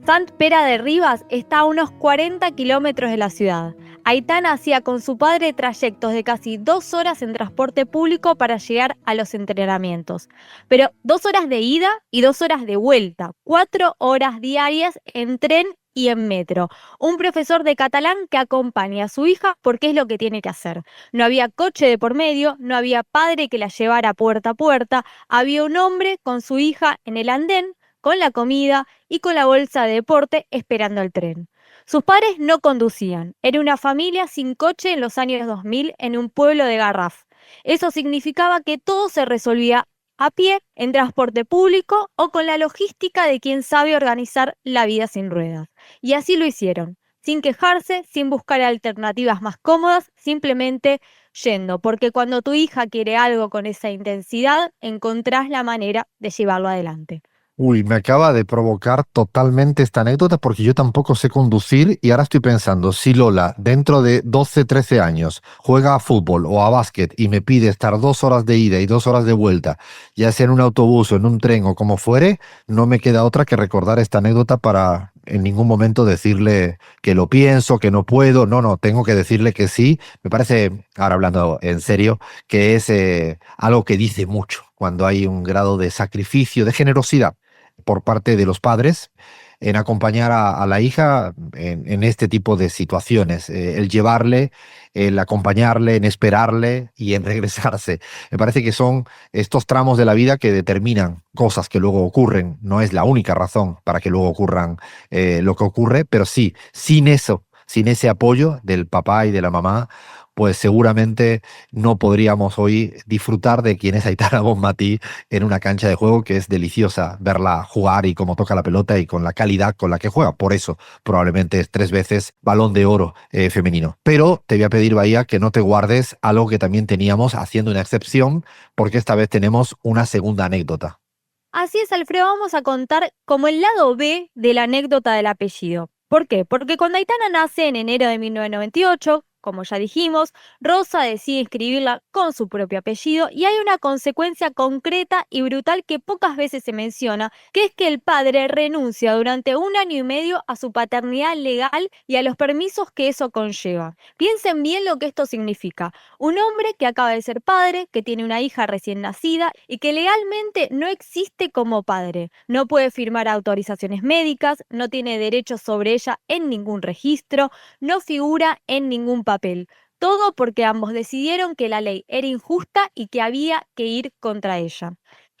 Speaker 15: Sant Pere de Ribes está a unos 40 kilómetros de la ciudad. Aitana hacía con su padre trayectos de casi 2 horas en transporte público para llegar a los entrenamientos. Pero 2 horas de ida y 2 horas de vuelta, 4 horas diarias en tren y en metro. Un profesor de catalán que acompaña a su hija porque es lo que tiene que hacer. No había coche de por medio, no había padre que la llevara puerta a puerta, había un hombre con su hija en el andén, con la comida y con la bolsa de deporte esperando el tren. Sus padres no conducían, era una familia sin coche en los años 2000 en un pueblo de Garraf. Eso significaba que todo se resolvía a pie, en transporte público o con la logística de quien sabe organizar la vida sin ruedas. Y así lo hicieron, sin quejarse, sin buscar alternativas más cómodas, simplemente yendo, porque cuando tu hija quiere algo con esa intensidad, encontrás la manera de llevarlo adelante.
Speaker 8: Uy, me acaba de provocar totalmente esta anécdota porque yo tampoco sé conducir y ahora estoy pensando, si Lola dentro de 12, 13 años juega a fútbol o a básquet y me pide estar 2 horas de ida y 2 horas de vuelta, ya sea en un autobús o en un tren o como fuere, no me queda otra que recordar esta anécdota para en ningún momento decirle que lo pienso, que no puedo, no, tengo que decirle que sí. Me parece, ahora hablando en serio, que es algo que dice mucho cuando hay un grado de sacrificio, de generosidad por parte de los padres en acompañar a la hija en este tipo de situaciones, el llevarle, el acompañarle, en esperarle y en regresarse. Me parece que son estos tramos de la vida que determinan cosas que luego ocurren. No es la única razón para que luego ocurran lo que ocurre, pero sí, sin eso, sin ese apoyo del papá y de la mamá, pues seguramente no podríamos hoy disfrutar de quién es Aitana Bonmatí en una cancha de juego, que es deliciosa verla jugar y cómo toca la pelota y con la calidad con la que juega. Por eso probablemente es 3 veces Balón de Oro femenino. Pero te voy a pedir, Bahía, que no te guardes algo que también teníamos haciendo una excepción, porque esta vez tenemos una segunda anécdota.
Speaker 15: Así es, Alfredo, vamos a contar como el lado B de la anécdota del apellido. ¿Por qué? Porque cuando Aitana nace en enero de 1998, como ya dijimos, Rosa decide inscribirla con su propio apellido y hay una consecuencia concreta y brutal que pocas veces se menciona, que es que el padre renuncia durante 1 año y medio a su paternidad legal y a los permisos que eso conlleva. Piensen bien lo que esto significa. Un hombre que acaba de ser padre, que tiene una hija recién nacida y que legalmente no existe como padre. No puede firmar autorizaciones médicas, no tiene derechos sobre ella en ningún registro, no figura en ningún papel. Todo porque ambos decidieron que la ley era injusta y que había que ir contra ella.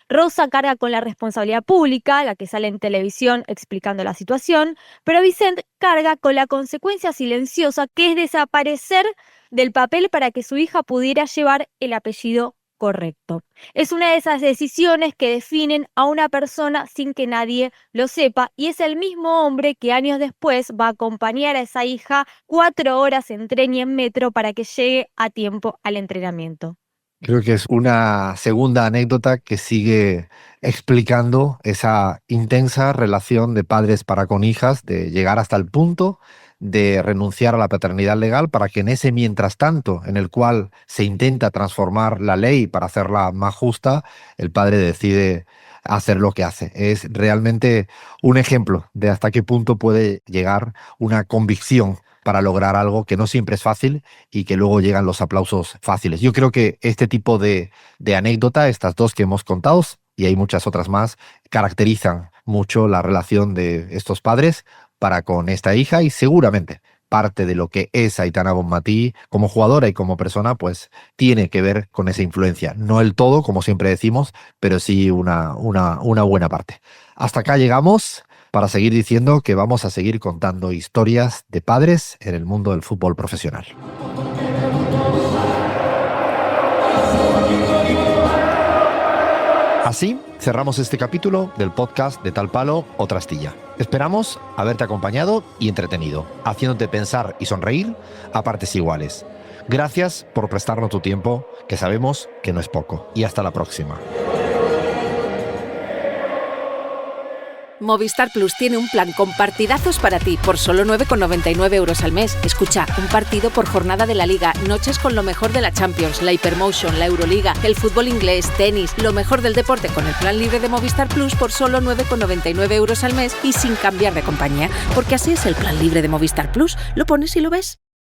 Speaker 15: Rosa carga con la responsabilidad pública, la que sale en televisión explicando la situación, pero Vicent carga con la consecuencia silenciosa que es desaparecer del papel para que su hija pudiera llevar el apellido correcto. Es una de esas decisiones que definen a una persona sin que nadie lo sepa y es el mismo hombre que años después va a acompañar a esa hija 4 horas en tren y en metro para que llegue a tiempo al entrenamiento.
Speaker 8: Creo que es una segunda anécdota que sigue explicando esa intensa relación de padres para con hijas, de llegar hasta el punto de renunciar a la paternidad legal para que en ese mientras tanto en el cual se intenta transformar la ley para hacerla más justa, el padre decide hacer lo que hace. Es realmente un ejemplo de hasta qué punto puede llegar una convicción para lograr algo que no siempre es fácil y que luego llegan los aplausos fáciles. Yo creo que este tipo de anécdota, estas 2 que hemos contado, y hay muchas otras más, caracterizan mucho la relación de estos padres para con esta hija y seguramente parte de lo que es Aitana Bonmatí como jugadora y como persona, pues tiene que ver con esa influencia. No el todo, como siempre decimos, pero sí una buena parte. Hasta acá llegamos para seguir diciendo que vamos a seguir contando historias de padres en el mundo del fútbol profesional. Así cerramos este capítulo del podcast de Tal Palo, Otra Astilla. Esperamos haberte acompañado y entretenido, haciéndote pensar y sonreír a partes iguales. Gracias por prestarnos tu tiempo, que sabemos que no es poco. Y hasta la próxima.
Speaker 4: Movistar Plus tiene un plan con partidazos para ti por solo 9,99 € al mes. Escucha, un partido por jornada de la Liga, noches con lo mejor de la Champions, la Hypermotion, la Euroliga, el fútbol inglés, tenis, lo mejor del deporte con el plan libre de Movistar Plus por solo 9,99 € al mes y sin cambiar de compañía. Porque así es el plan libre de Movistar Plus. Lo pones y lo ves.